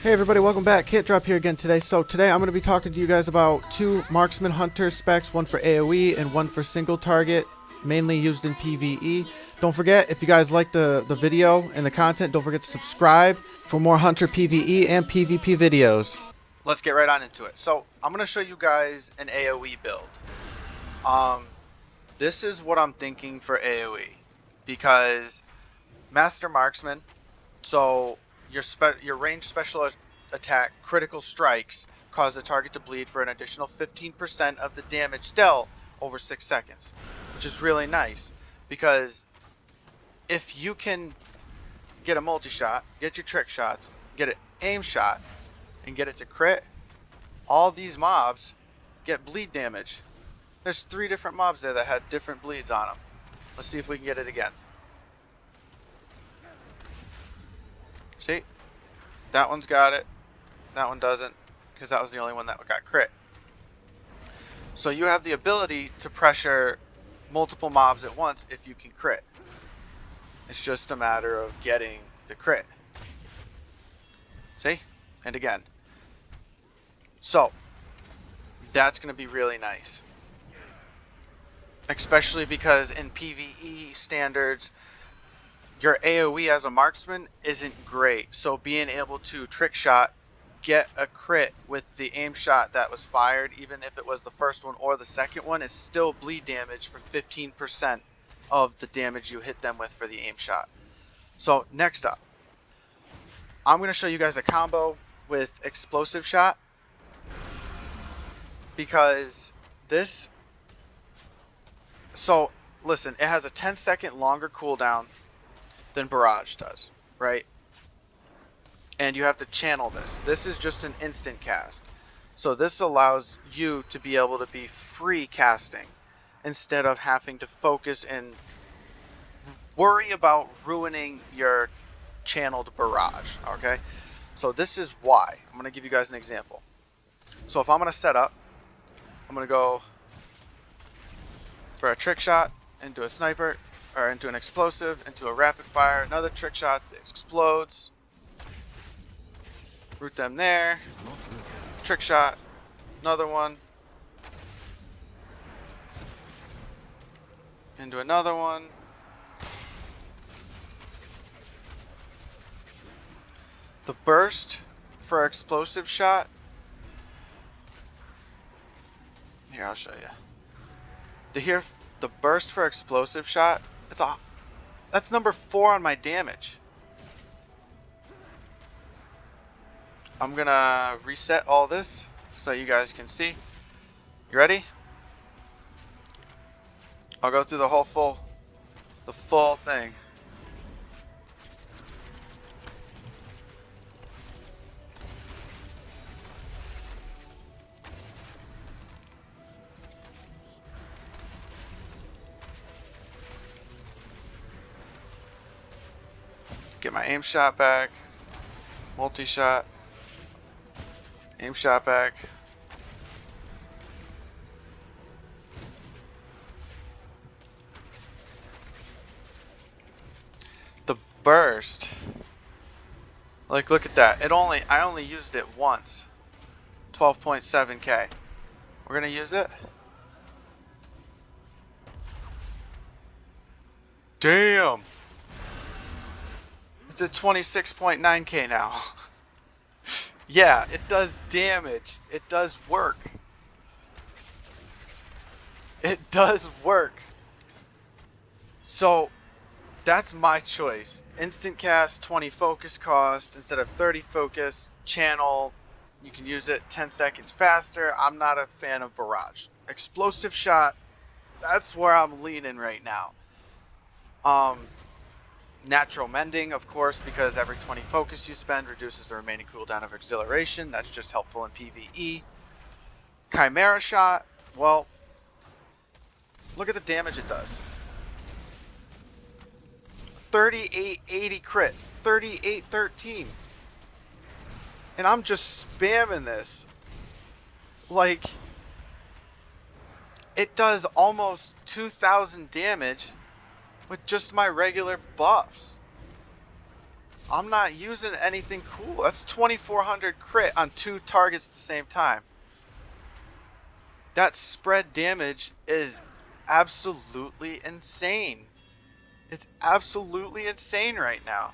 Hey everybody, welcome back. CantDrop here again today. So today I'm going to be talking to you guys about two marksman hunter specs, one for AoE and one for single target, mainly used in PVE. Don't forget, if you guys like the video and the content, don't forget to subscribe for more hunter PVE and PvP videos. Let's get right on into it. So I'm going to show you guys an AoE build. This is what I'm thinking for AoE, because Master Marksman, so your ranged special attack critical strikes cause the target to bleed for an additional 15% of the damage dealt over 6 seconds, which is really nice, because if you can get a multi-shot, get your trick shots, get an aim shot, and get it to crit, all these mobs get bleed damage. There's 3 different mobs there that had different bleeds on them. Let's see if we can get it again. See? That one's got it. That one doesn't, because that was the only one that got crit. So you have the ability to pressure multiple mobs at once if you can crit. It's just a matter of getting the crit. See? And again. So, that's going to be really nice. Especially because in PvE standards, your AoE as a marksman isn't great, so being able to trick shot, get a crit with the aim shot that was fired, even if it was the first one or the second one, is still bleed damage for 15% of the damage you hit them with for the aim shot. So next up, I'm going to show you guys a combo with explosive shot, because this, so listen, it has a 10-second longer cooldown than barrage does, right? And you have to channel this. This is just an instant cast, so this allows you to be able to be free casting instead of having to focus and worry about ruining your channeled barrage. Okay, so this is why I'm going to give you guys an example. So if I'm going to set up, I'm going to go for a trick shot into a sniper, or into an explosive, into a rapid fire, another trick shot that explodes, root them there, trick shot, another one, into another one, the burst for explosive shot, here I'll show you, the burst for explosive shot, that's number 4 on my damage. I'm gonna reset all this so you guys can see. You ready? I'll go through the full thing. Get my aim shot back, multi-shot, aim shot back. The burst, like, look at that. I only used it once. 12.7k. We're gonna use it. Damn. It's at 26.9k now. Yeah, it does damage. It does work. It does work. So, that's my choice. Instant cast, 20 focus cost instead of 30 focus. Channel, you can use it 10 seconds faster. I'm not a fan of barrage. Explosive shot, that's where I'm leaning right now. Natural mending, of course, because every 20 focus you spend reduces the remaining cooldown of exhilaration. That's just helpful in PvE. Chimera shot, well, look at the damage it does. 3880 crit, 3813. And I'm just spamming this. Like, it does almost 2000 damage with just my regular buffs. I'm not using anything cool. That's 2400 crit on 2 targets at the same time. That spread damage is absolutely insane. It's absolutely insane right now.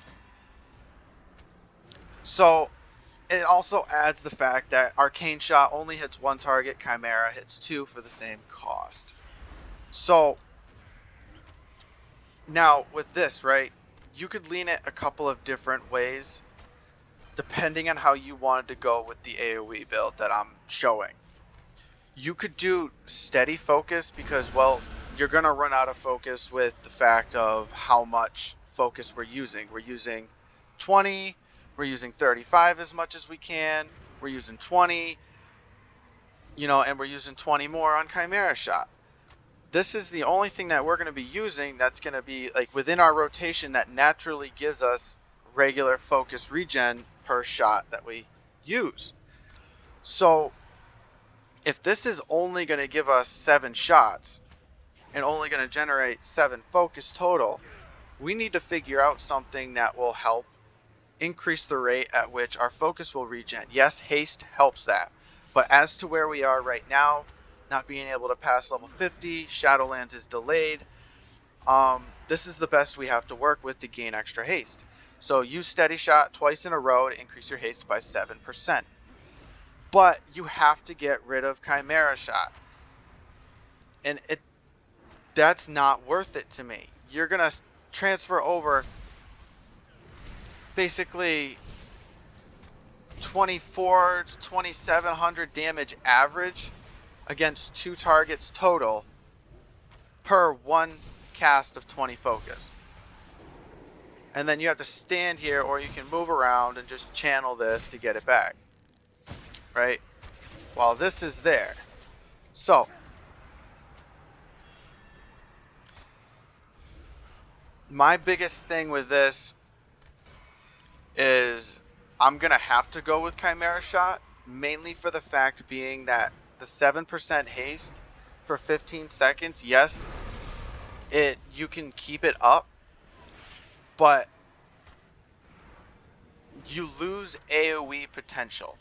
So it also adds the fact that Arcane Shot only hits 1 target, Chimera hits 2 for the same cost. So now with this, right, you could lean it a couple of different ways depending on how you wanted to go with the AoE build that I'm showing. You could do steady focus because, well, you're going to run out of focus with the fact of how much focus we're using. We're using 20, we're using 35 as much as we can, we're using 20, you know, and we're using 20 more on Chimera Shot. This is the only thing that we're going to be using that's going to be like within our rotation that naturally gives us regular focus regen per shot that we use. So if this is only going to give us 7 shots and only going to generate 7 focus total, we need to figure out something that will help increase the rate at which our focus will regen. Yes, haste helps that. But as to where we are right now, not being able to pass level 50, Shadowlands is delayed. This is the best we have to work with to gain extra haste. So use Steady Shot twice in a row to increase your haste by 7%. But you have to get rid of Chimera Shot. And that's not worth it to me. You're going to transfer over basically 24 to 2700 damage average against 2 targets total per 1 cast of 20 focus. And then you have to stand here, or you can move around and just channel this to get it back, right? While this is there. So my biggest thing with this is I'm going to have to go with Chimera Shot, mainly for the fact being that the 7% haste for 15 seconds, yes, you can keep it up, but you lose AoE potential.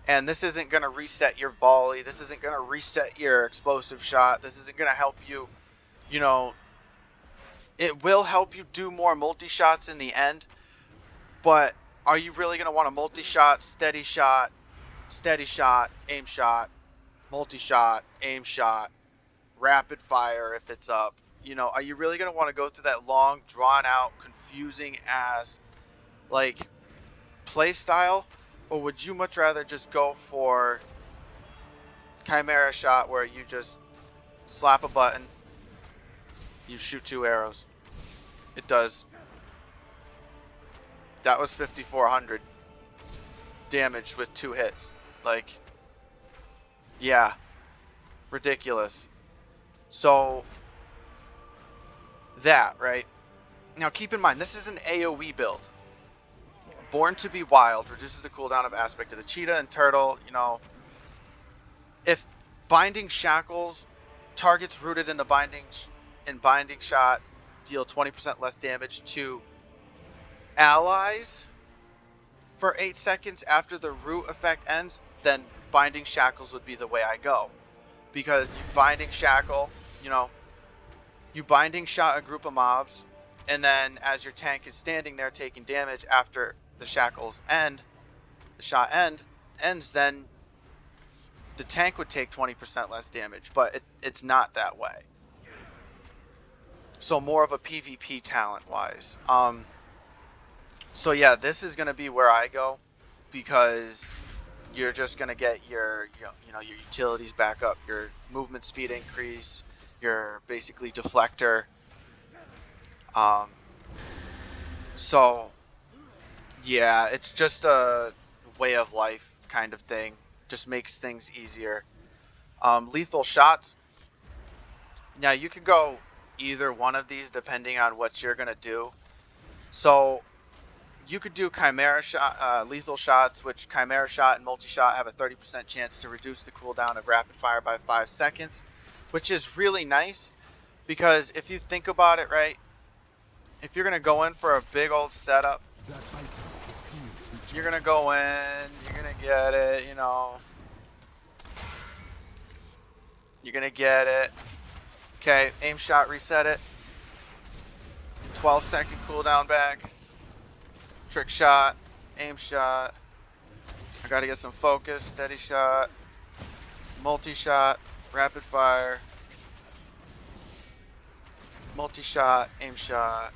And this isn't going to reset your volley. This isn't going to reset your explosive shot. This isn't going to help you, you know, it will help you do more multi-shots in the end, but are you really going to want a multi-shot, steady shot, aim shot, multi-shot, aim shot, rapid fire if it's up? You know, are you really going to want to go through that long, drawn-out, confusing-ass, like, play style? Or would you much rather just go for Chimera Shot where you just slap a button, you shoot 2 arrows? It does. That was 5,400 damage with 2 hits. Like, yeah, ridiculous. So, that, right? Now keep in mind, this is an AoE build. Born to be Wild reduces the cooldown of aspect of the cheetah and turtle. You know, if binding shackles, targets rooted in the binding shot deal 20% less damage to allies for 8 seconds after the root effect ends, then binding shackles would be the way I go. Because you binding shackle, you know, you binding shot a group of mobs, and then as your tank is standing there taking damage after the shackles end, the shot ends, then the tank would take 20% less damage, but it's not that way. So more of a PvP talent wise. So yeah, this is gonna be where I go, because you're just gonna get your your utilities back up, your movement speed increase, your basically deflector. So yeah, it's just a way of life kind of thing. Just makes things easier. Lethal shots. Now you could go either one of these depending on what you're gonna do. So you could do Chimera Shot, lethal shots, which Chimera Shot and multi-shot have a 30% chance to reduce the cooldown of rapid fire by 5 seconds, which is really nice, because if you think about it, right, if you're gonna go in for a big old setup You're gonna go in, you're gonna get it, you know. You're gonna get it. Okay, aim shot, reset it. 12-second cooldown back. Trick shot, aim shot. I gotta get some focus, steady shot, multi-shot, rapid fire, multi-shot, aim shot.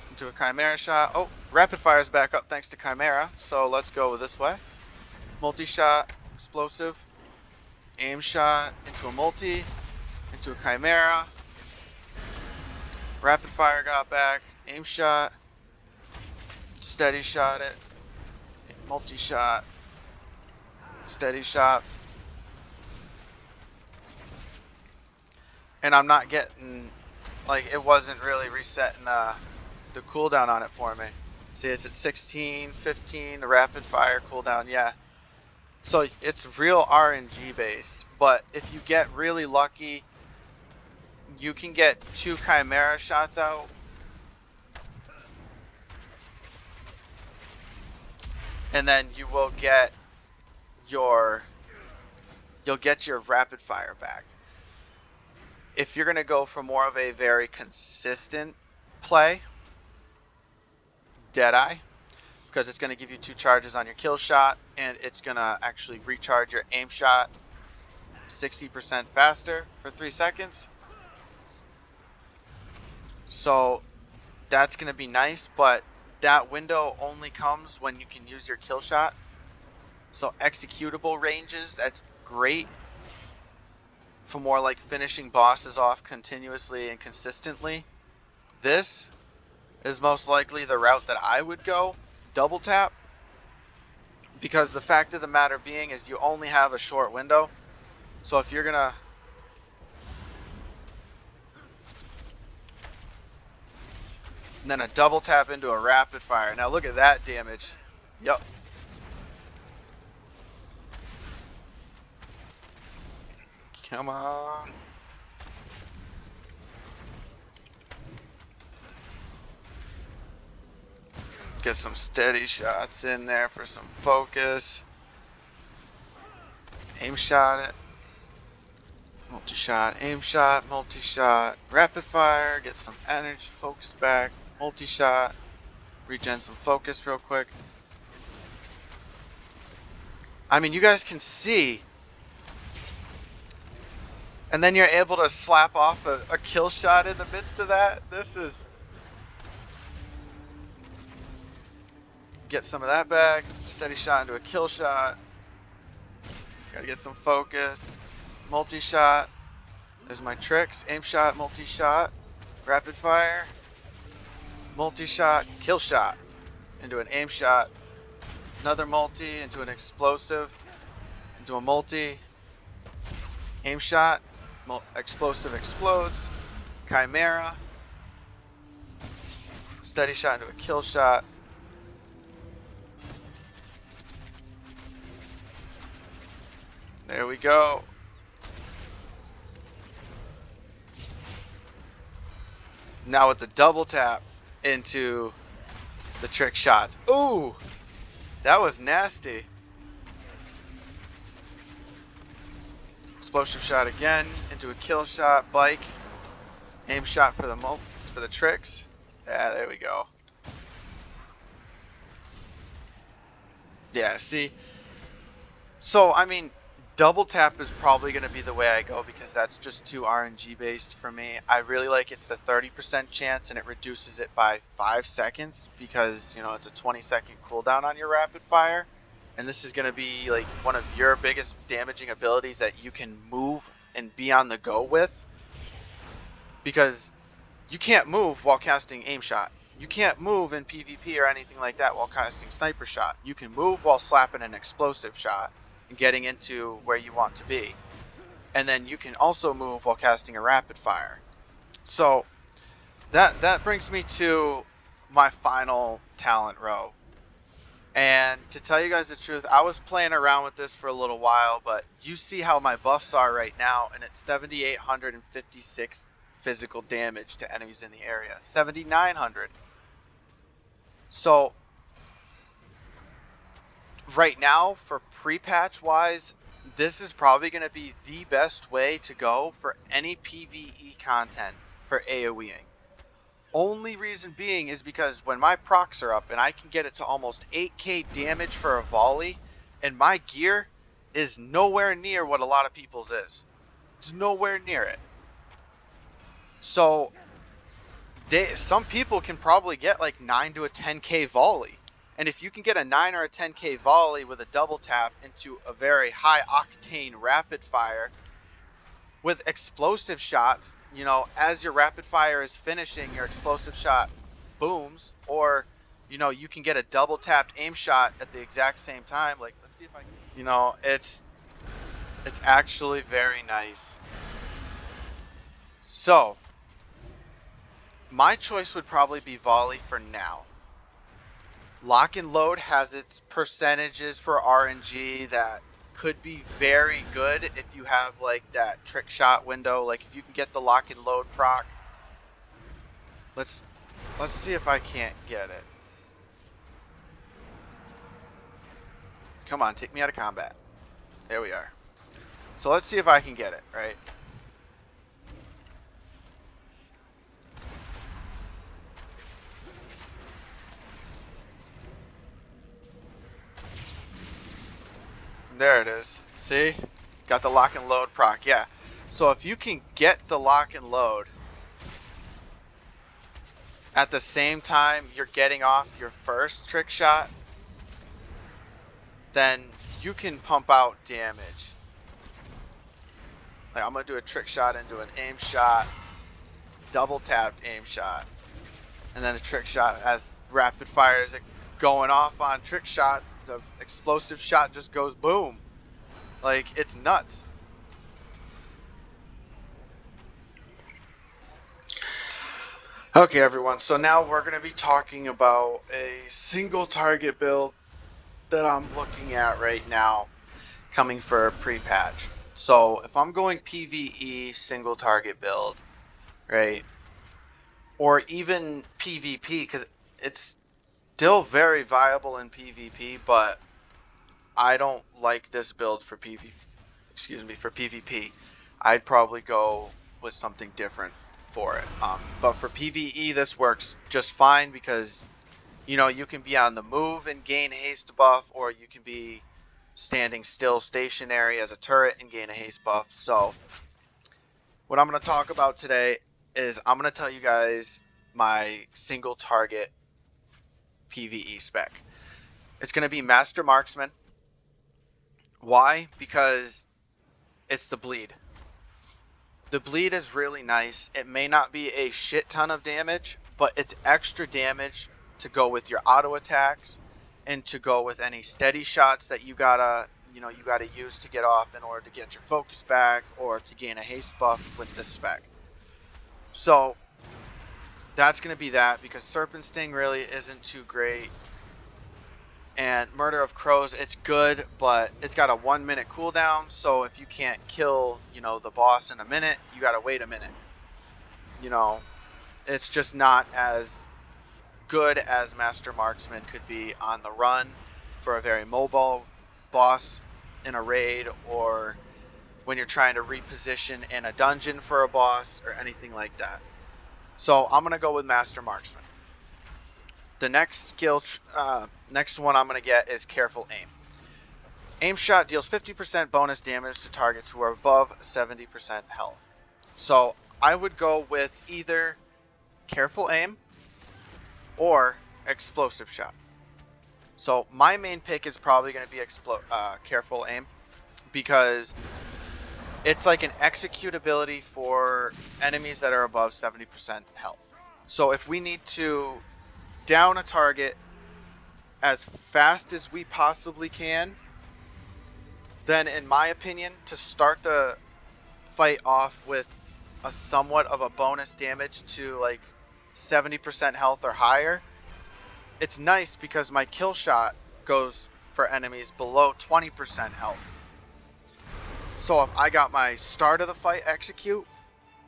Into a Chimera shot. Oh, rapid fire is back up thanks to Chimera, so let's go this way. Multi-shot, explosive, aim shot, into a multi, into a Chimera. Rapid fire got back, aim shot, steady shot it, multi-shot, steady shot. And I'm not getting, like, it wasn't really resetting the cooldown on it for me. See, it's at 16, 15, the rapid fire cooldown, yeah. So it's real RNG based, but if you get really lucky, you can get 2 Chimera shots out. And then you will get your rapid fire back. If you're gonna go for more of a very consistent play, Deadeye, because it's gonna give you 2 charges on your kill shot, and it's gonna actually recharge your aim shot 60% faster for 3 seconds. So that's gonna be nice, but that window only comes when you can use your kill shot. So executable ranges, that's great for more like finishing bosses off continuously and consistently. This is most likely the route that I would go, double tap, because the fact of the matter being is you only have a short window. So if you're gonna and then a double tap into a rapid fire. Now look at that damage. Yep. Come on. Get some steady shots in there for some focus. Aim shot it. Multi-shot, aim shot, multi-shot, rapid fire, get some energy focus back, multi-shot, regen some focus real quick. I mean, you guys can see. And then you're able to slap off a kill shot in the midst of that. This is... Get some of that back, steady shot into a kill shot. Gotta get some focus. Multi-shot. There's my tricks. Aim shot, multi-shot, rapid fire, multi-shot, kill shot into an aim shot, another multi into an explosive, into a multi, aim shot, explosive explodes, Chimera, steady shot into a kill shot. There we go. Now with the double tap into the trick shots. Ooh, that was nasty. Explosive shot again into a kill shot, bike, aim shot for the tricks. Yeah, there we go. Yeah, see. So I mean, double tap is probably going to be the way I go because that's just too RNG based for me. I really like it's a 30% chance and it reduces it by 5 seconds because, you know, it's a 20-second cooldown on your rapid fire. And this is going to be like one of your biggest damaging abilities that you can move and be on the go with. Because you can't move while casting aim shot. You can't move in PvP or anything like that while casting sniper shot. You can move while slapping an explosive shot and getting into where you want to be. And then you can also move while casting a rapid fire. So that brings me to my final talent row. And to tell you guys the truth, I was playing around with this for a little while, but you see how my buffs are right now, and it's 7,856 physical damage to enemies in the area. 7,900. So right now, for pre-patch wise, this is probably going to be the best way to go for any PvE content for AoEing. Only reason being is because when my procs are up and I can get it to almost 8k damage for a volley, and my gear is nowhere near what a lot of people's is. It's nowhere near it. So some people can probably get like 9 to a 10k volley. And if you can get a 9 or a 10k volley with a double tap into a very high octane rapid fire with explosive shots, you know, as your rapid fire is finishing, your explosive shot booms, or, you know, you can get a double tapped aim shot at the exact same time. Like, let's see if I can, you know, it's actually very nice. So my choice would probably be volley for now. Lock and load has its percentages for RNG that could be very good if you have like that trick shot window. Like if you can get the lock and load proc. Let's see if I can't get it. Come on, take me out of combat. There we are. So let's see if I can get it, right? There it is. See? Got the lock and load proc. Yeah. So if you can get the lock and load at the same time you're getting off your first trick shot, then you can pump out damage. Like I'm going to do a trick shot into an aim shot, double tapped aim shot, and then a trick shot as rapid fire is going off on trick shots. The explosive shot just goes boom. Like, it's nuts. Okay, everyone, so now we're going to be talking about a single target build that I'm looking at right now coming for a pre-patch. So if I'm going PvE single target build, right, or even PvP, because it's still very viable in PvP, but I don't like this build for PvP. For PvP. I'd probably go with something different for it. But for PvE, this works just fine because, you know, you can be on the move and gain haste buff, or you can be standing still stationary as a turret and gain a haste buff. So what I'm going to talk about today is I'm going to tell you guys my single target PvE spec. It's going to be Master Marksman. Why? Because it's the bleed. The bleed is really nice. It may not be a shit ton of damage, but it's extra damage to go with your auto attacks and to go with any steady shots that you gotta use to get off in order to get your focus back or to gain a haste buff with this spec. So that's going to be that, because Serpent Sting really isn't too great. And Murder of Crows, it's good, but it's got a 1 minute cooldown. So if you can't kill, you know, the boss in a minute, you gotta wait a minute. You know, it's just not as good as Master Marksman could be on the run for a very mobile boss in a raid, or when you're trying to reposition in a dungeon for a boss or anything like that. So I'm gonna go with Master Marksman. The next skill, next one I'm going to get is Careful Aim. Aim shot deals 50% bonus damage to targets who are above 70% health. So I would go with either Careful Aim or Explosive Shot. So my main pick is probably going to be Careful Aim, because it's like an execute ability for enemies that are above 70% health. So if we need to down a target as fast as we possibly can, then in my opinion, to start the fight off with a somewhat of a bonus damage to like 70% health or higher, it's nice because my kill shot goes for enemies below 20% health. So if I got my start of the fight execute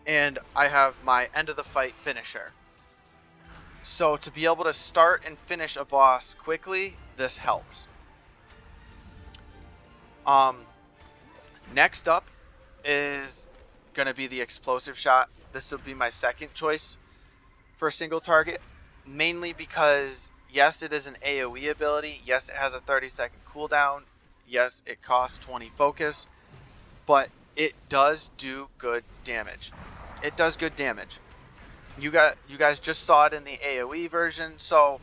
and I have my end of the fight finisher. So to be able to start and finish a boss quickly, this helps. Next up is going to be the explosive shot. This would be my second choice for a single target, mainly because yes, it is an AoE ability. Yes, it has a 30-second cooldown. Yes, it costs 20 focus, but it does do good damage. It does good damage. You guys just saw it in the AoE version, so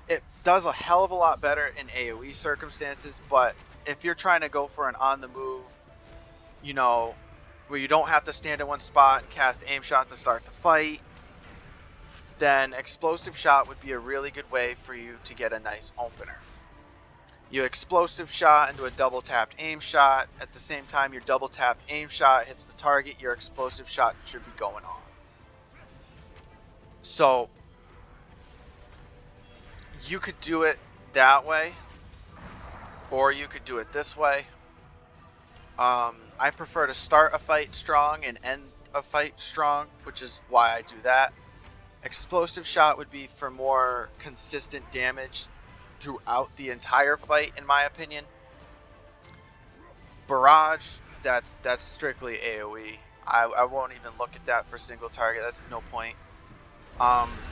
it does a hell of a lot better in AoE circumstances, but if you're trying to go for an on the move, you know, where you don't have to stand in one spot and cast aim shot to start the fight, then explosive shot would be a really good way for you to get a nice opener. You explosive shot into a double tapped aim shot. At the same time your double tapped aim shot hits the target, your explosive shot should be going off. So you could do it that way, or you could do it this way. I prefer to start a fight strong and end a fight strong, which is why I do that. Explosive shot would be for more consistent damage throughout the entire fight, in my opinion. Barrage, that's strictly AoE. I won't even look at that for single target. That's no point.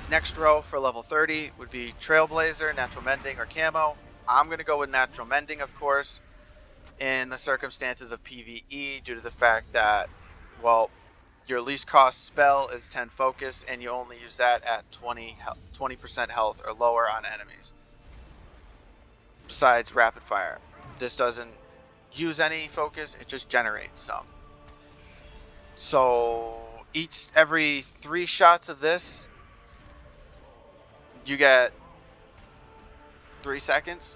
Next row for level 30 would be Trailblazer, Natural Mending, or Camo. I'm going to go with Natural Mending, of course, in the circumstances of PVE, due to the fact that, well, your least cost spell is 10 focus, and you only use that at 20% health or lower on enemies. Besides rapid fire, this doesn't use any focus, it just generates some. So every 3 shots of this, you get 3 seconds.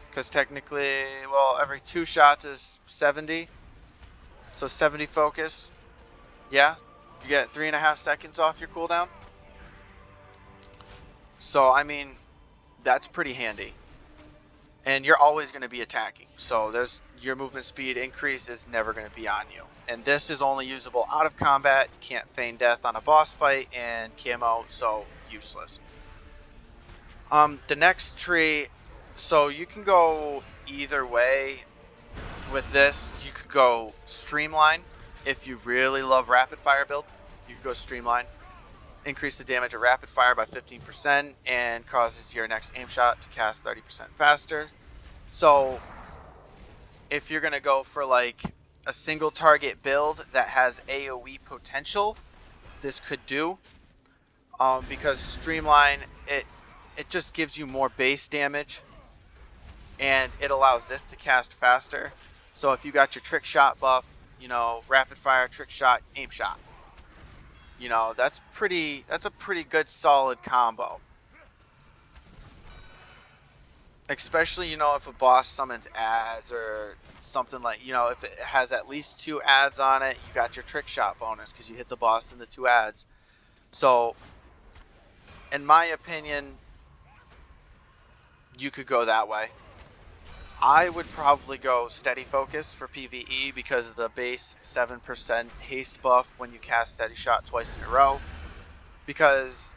Because technically, well, every 2 shots is 70. So 70 focus. Yeah, you get 3.5 seconds off your cooldown. So, I mean, that's pretty handy. And you're always going to be attacking. So your movement speed increase is never going to be on you. And this is only usable out of combat. You can't feign death on a boss fight, and camo, so useless. The next tree, so you can go either way with this. You could go streamline if you really love rapid fire build. You could go streamline, increase the damage of rapid fire by 15%, and causes your next aim shot to cast 30% faster. So if you're gonna go for like a single target build that has AoE potential, this could do, because streamline, it just gives you more base damage, and it allows this to cast faster. So if you got your trick shot buff, you know, rapid fire, trick shot, aim shot, you know, that's a pretty good solid combo. Especially, you know, if a boss summons ads or something, like, you know, if it has at least 2 ads on it, you got your trick shot bonus because you hit the boss in the 2 ads. So in my opinion, you could go that way. I would probably go steady focus for PvE because of the base 7% haste buff when you cast steady shot twice in a row. Because,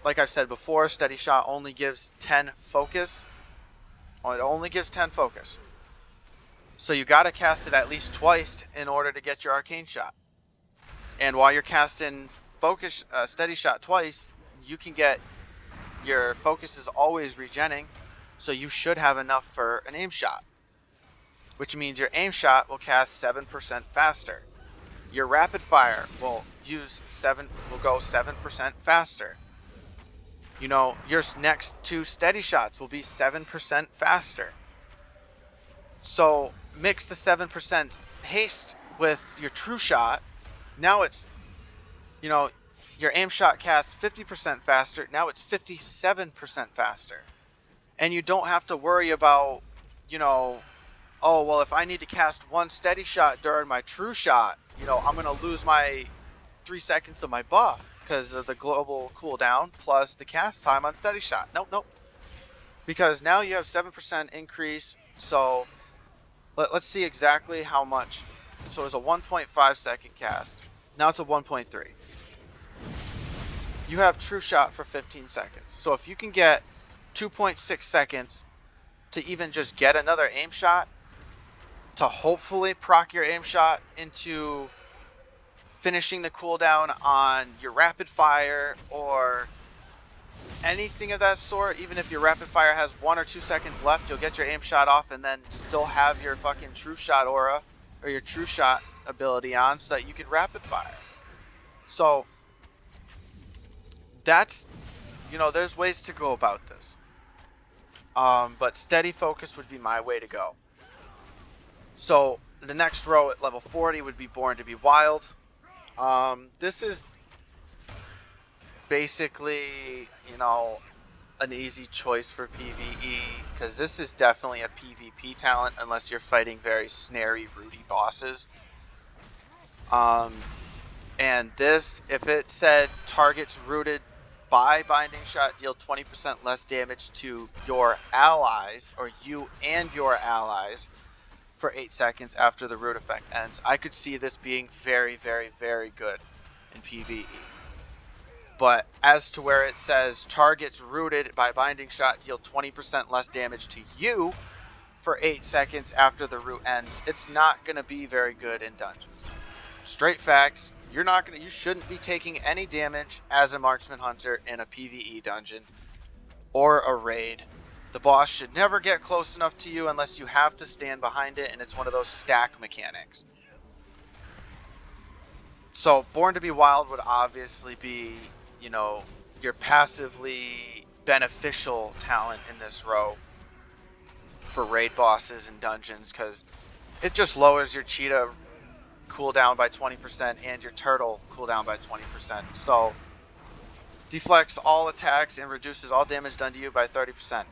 like I've said before, steady shot only gives 10 focus. It only gives 10 focus. So you gotta cast it at least twice in order to get your arcane shot. And while you're casting focus steady shot twice, you can get your focus is always regenning. So you should have enough for an aim shot, which means your aim shot will cast 7% faster. Your rapid fire will go 7% faster. You know, your next 2 steady shots will be 7% faster. So mix the 7% haste with your true shot. Now it's, you know, your aim shot casts 50% faster. Now it's 57% faster. And you don't have to worry about, you know, oh, well, if I need to cast 1 steady shot during my true shot, you know, I'm going to lose my 3 seconds of my buff because of the global cooldown plus the cast time on steady shot. Nope. Because now you have 7% increase. So let's see exactly how much. So it's a 1.5 second cast. Now it's a 1.3. You have true shot for 15 seconds. So if you can get 2.6 seconds to even just get another aim shot, to hopefully proc your aim shot into finishing the cooldown on your rapid fire or anything of that sort, even if your rapid fire has 1 or 2 seconds left, you'll get your aim shot off and then still have your fucking true shot aura or your true shot ability on so that you can rapid fire. So that's, you know, there's ways to go about this. But steady focus would be my way to go. So the next row at level 40 would be Born to be Wild. This is basically, you know, an easy choice for PvE, because this is definitely a PvP talent unless you're fighting very snary, rooty bosses. And this, if it said targets rooted by Binding Shot deal 20% less damage to your allies, or you and your allies, for 8 seconds after the root effect ends, I could see this being very, very, very good in PvE. But as to where it says targets rooted by Binding Shot deal 20% less damage to you for 8 seconds after the root ends, it's not going to be very good in dungeons. Straight fact, you shouldn't be taking any damage as a marksman hunter in a PvE dungeon or a raid. The boss should never get close enough to you unless you have to stand behind it, and it's one of those stack mechanics. So Born to be Wild would obviously be, you know, your passively beneficial talent in this row for raid bosses and dungeons, because it just lowers your cheetah cooldown by 20% and your turtle cooldown by 20%. So deflects all attacks and reduces all damage done to you by 30%,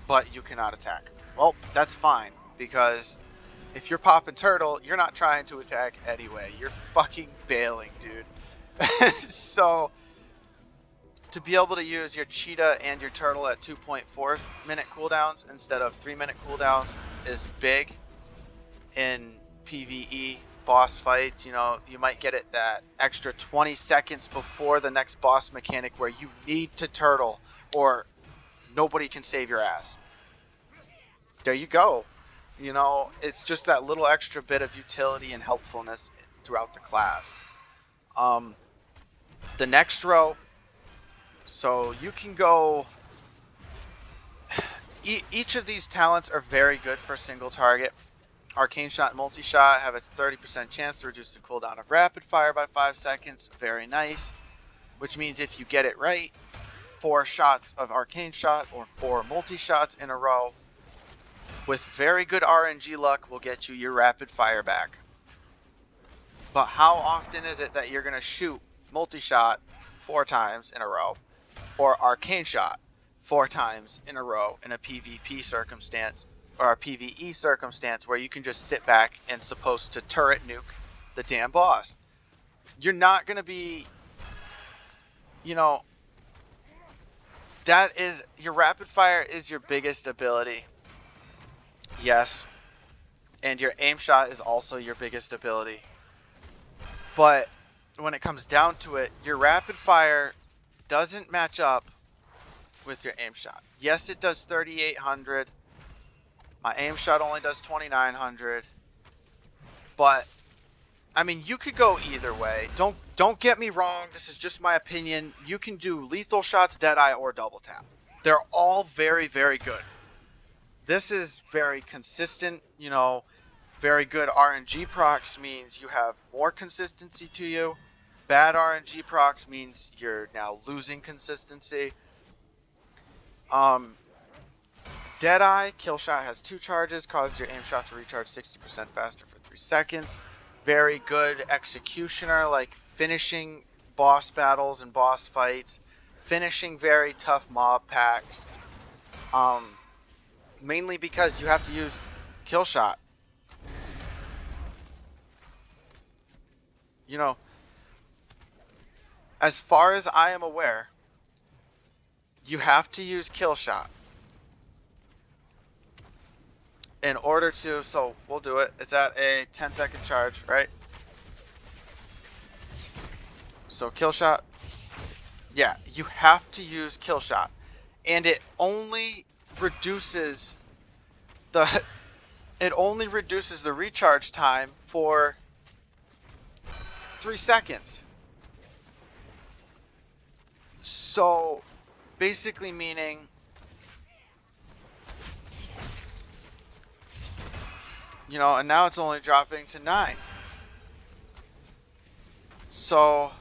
but you cannot attack. Well, that's fine, because if you're popping turtle, you're not trying to attack anyway. You're fucking bailing, dude. So to be able to use your cheetah and your turtle at 2.4 minute cooldowns instead of 3 minute cooldowns is big in PvE boss fights. You know, you might get it that extra 20 seconds before the next boss mechanic where you need to turtle or nobody can save your ass. There you go. You know, it's just that little extra bit of utility and helpfulness throughout the class. The next row, so you can go, each of these talents are very good for a single target. Arcane Shot and Multi-Shot have a 30% chance to reduce the cooldown of Rapid Fire by 5 seconds. Very nice. Which means if you get it right, 4 shots of Arcane Shot or 4 Multi-Shots in a row, with very good RNG luck, will get you your Rapid Fire back. But how often is it that you're going to shoot Multi-Shot 4 times in a row, or Arcane Shot 4 times in a row in a PvP circumstance, or a PvE circumstance where you can just sit back and supposed to turret nuke the damn boss? You're not going to be, you know, that is, your Rapid Fire is your biggest ability. Yes. And your aim shot is also your biggest ability. But when it comes down to it, your Rapid Fire doesn't match up with your aim shot. Yes, it does 3,800. My aim shot only does 2,900. But I mean, you could go either way. Don't get me wrong. This is just my opinion. You can do lethal shots, Deadeye, or double tap. They're all very, very good. This is very consistent. You know, very good RNG procs means you have more consistency to you. Bad RNG procs means you're now losing consistency. Deadeye, kill shot has 2 charges, causes your aim shot to recharge 60% faster for 3 seconds. Very good executioner, like finishing boss battles and boss fights, finishing very tough mob packs. Mainly because you have to use kill shot. You know, as far as I am aware, you have to use kill shot in order to, so we'll do it. It's at a 10-second charge, right? So kill shot. Yeah, you have to use kill shot. And it only reduces the recharge time for 3 seconds. So basically meaning, you know, and now it's only dropping to 9. So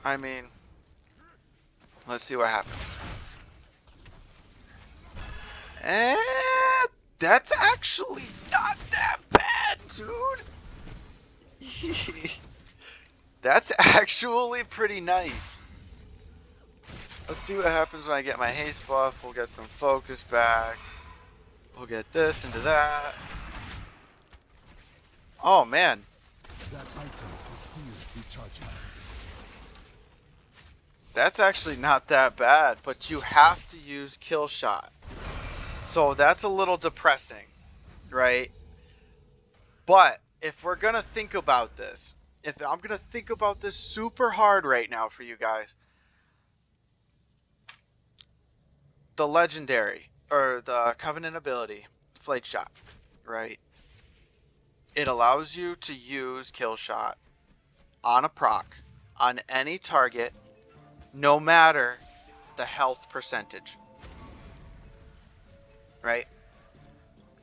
I mean, let's see what happens. And that's actually not that bad, dude. That's actually pretty nice. Let's see what happens when I get my haste buff. We'll get some focus back. We'll get this into that. Oh man. That item is still recharging. That's actually not that bad, but you have to use kill shot. So that's a little depressing, right? But if we're gonna think about this, if I'm gonna think about this super hard right now for you guys, the legendary or the covenant ability, flake shot, right? It allows you to use kill shot on a proc on any target, no matter the health percentage, right?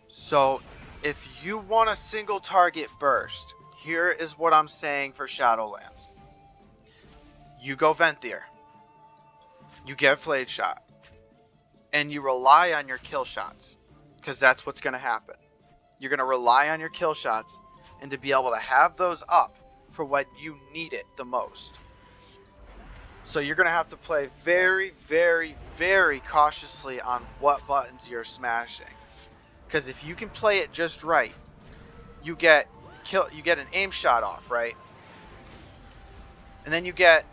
So if you want a single target burst, here is what I'm saying for Shadowlands. You go Venthyr, you get Flade Shot, and you rely on your kill shots, because that's what's going to happen. You're going to rely on your kill shots, and to be able to have those up for when you need it the most. So you're going to have to play very, very, very cautiously on what buttons you're smashing. Because if you can play it just right, you get an aim shot off, right? And then you get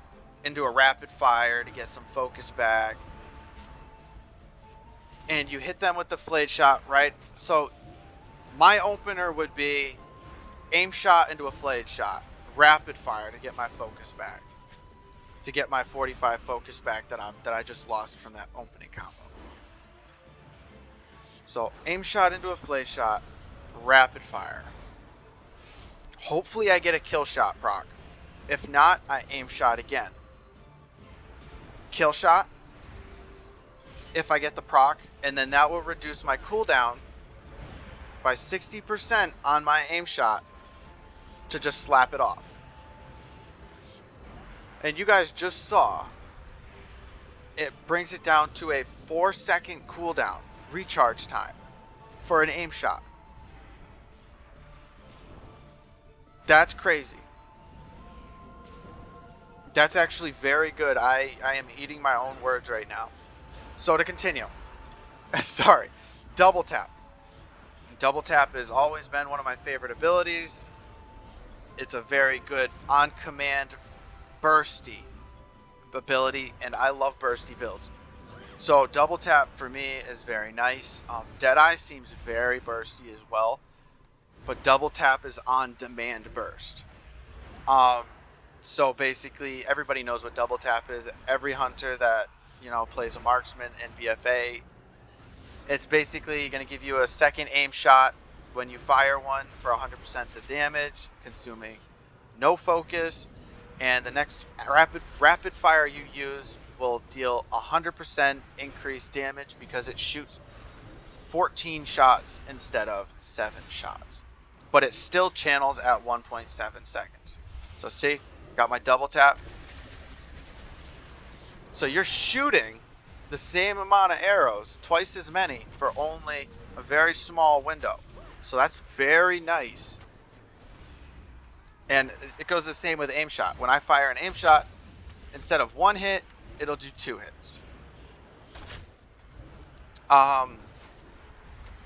into a rapid fire to get some focus back. And you hit them with the flayed shot, right? So my opener would be aim shot into a flayed shot, rapid fire to get my focus back, to get my 45 focus back that I just lost from that opening combo. So aim shot into a flayed shot, rapid fire. Hopefully I get a kill shot proc. If not, I aim shot again. Kill shot if I get the proc, and then that will reduce my cooldown by 60% on my aim shot to just slap it off. And you guys just saw it brings it down to a 4-second cooldown recharge time for an aim shot. That's crazy. That's actually very good. I am eating my own words right now. So to continue. Sorry. Double tap. Double tap has always been one of my favorite abilities. It's a very good on-command bursty ability, and I love bursty builds. So double tap for me is very nice. Deadeye seems very bursty as well, but double tap is on demand burst. So basically everybody knows what double tap is. Every hunter that, you know, plays a marksman in BFA, it's basically going to give you a second aim shot when you fire one for 100% the damage, consuming no focus, and the next rapid fire you use will deal 100% increased damage because it shoots 14 shots instead of 7 shots. But it still channels at 1.7 seconds. So see, got my double tap. So you're shooting the same amount of arrows, twice as many, for only a very small window. So that's very nice. And it goes the same with aim shot. When I fire an aim shot, instead of 1 hit, it'll do 2 hits.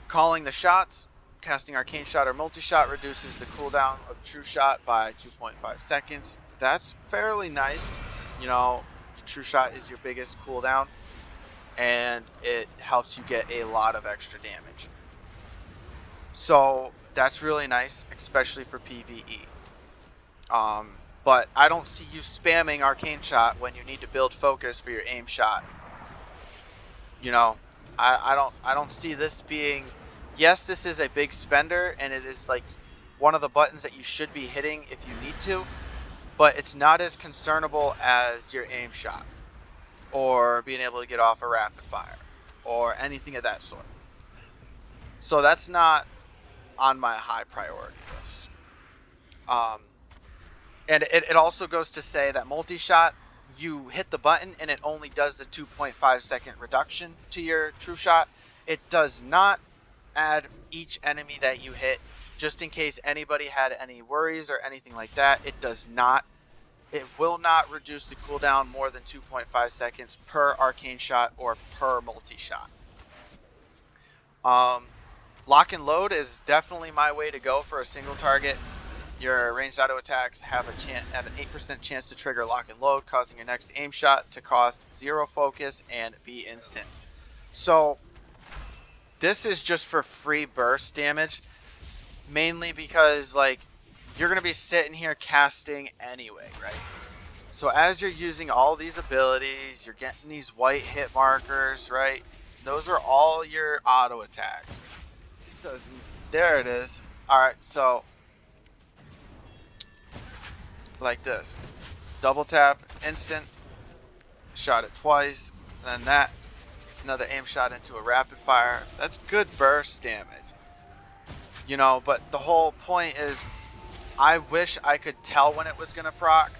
Calling the shots, casting arcane shot or multi-shot reduces the cooldown of true shot by 2.5 seconds. That's fairly nice. You know, true shot is your biggest cooldown. and it helps you get a lot of extra damage. So that's really nice, especially for PVE. But I don't see you spamming Arcane Shot when you need to build focus for your aim shot. You know, I don't see this being. Yes, this is a big spender, and it is like one of the buttons that you should be hitting if you need to, but it's not as concernable as your aim shot or being able to get off a rapid fire or anything of that sort. So that's not on my high priority list. And it also goes to say that multi-shot, you hit the button and it only does the 2.5 second reduction to your true shot. It does not add each enemy that you hit, just in case anybody had any worries or anything like that. It does not. It will not reduce the cooldown more than 2.5 seconds per arcane shot or per multi-shot. Lock and load is definitely my way to go for a single target. Your ranged auto attacks have an 8% chance to trigger lock and load, causing your next aim shot to cost 0 focus and be instant. So this is just for free burst damage, mainly because like you're gonna be sitting here casting anyway, right? So as you're using all these abilities, you're getting these white hit markers, right? Those are all your auto attacks. There it is. All right, so like this, double tap, instant, shot it twice, and then that, another aim shot into a rapid fire. That's good burst damage, you know. But the whole point is, I wish I could tell when it was gonna proc,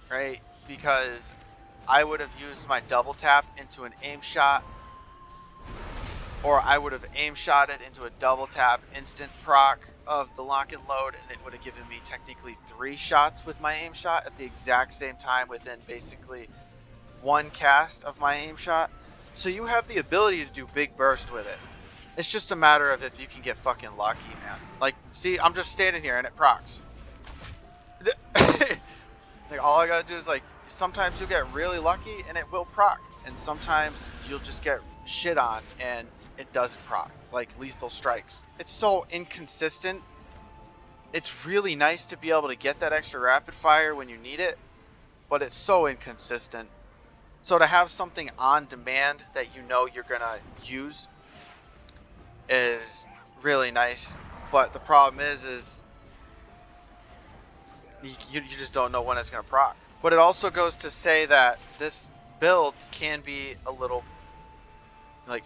right? Because I would have used my double tap into an aim shot, or I would have aim shotted into a double tap instant proc of the lock and load, and it would have given me technically 3 shots with my aim shot at the exact same time within basically 1 cast of my aim shot. So you have the ability to do big burst with it. It's just a matter of if you can get fucking lucky, man. Like, see, I'm just standing here and it procs. Like, all I gotta do is, like, sometimes you'll get really lucky and it will proc, and sometimes you'll just get shit on and it doesn't proc, like lethal strikes. It's so inconsistent. It's really nice to be able to get that extra rapid fire when you need it, but it's so inconsistent. So to have something on demand that you know you're gonna use is really nice, but the problem is you just don't know when it's gonna proc. But it also goes to say that this build can be a little like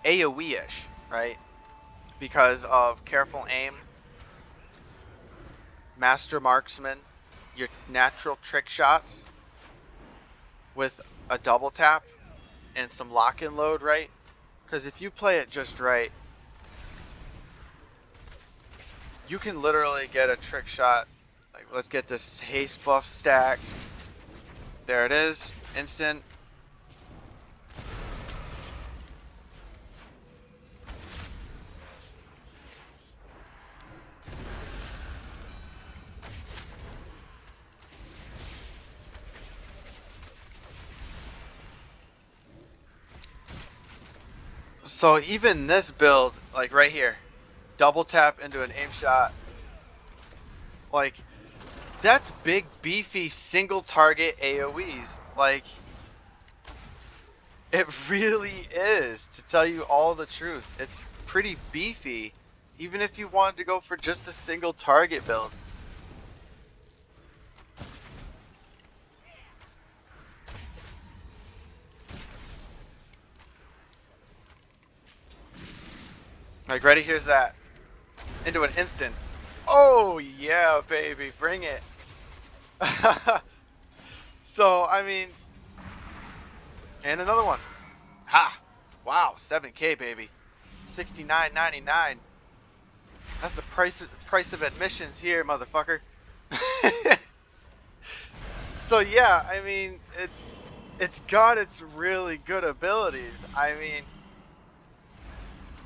AoE-ish, right? Because of careful aim, master marksman, your natural trick shots with a double tap and some lock and load, right? Because if you play it just right, you can literally get a trick shot. Like, let's get this haste buff stacked. There it is, instant. So even this build, like right here, double tap into an aim shot, like that's big beefy single target AoEs. Like, it really is, to tell you all the truth. It's pretty beefy, even if you wanted to go for just a single target build. Like, ready? Here's that. Into an instant. Oh, yeah, baby. Bring it. So, I mean... And another one. Ha! Wow, 7K, baby. $69.99. That's the price of admissions here, motherfucker. So, yeah, I mean, it's got its really good abilities. I mean...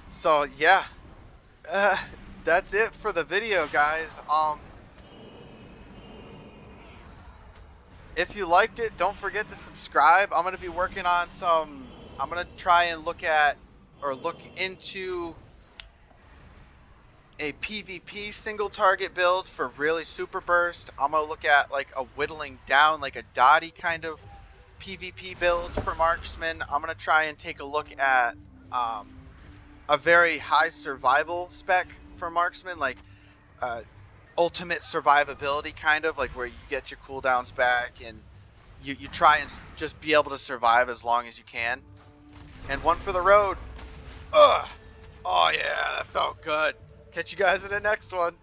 So, yeah. That's it for the video, guys. If you liked it, don't forget to subscribe. I'm going to be working on some I'm gonna try and look at or look into a PvP single target build for really super burst. I'm gonna look at like a whittling down, like a Dottie kind of PvP build for marksman. I'm gonna try and take a look at a very high survival spec for marksman, like ultimate survivability kind of, like where you get your cooldowns back and you try and just be able to survive as long as you can. And one for the road. Ugh. Oh yeah, that felt good. Catch you guys in the next one.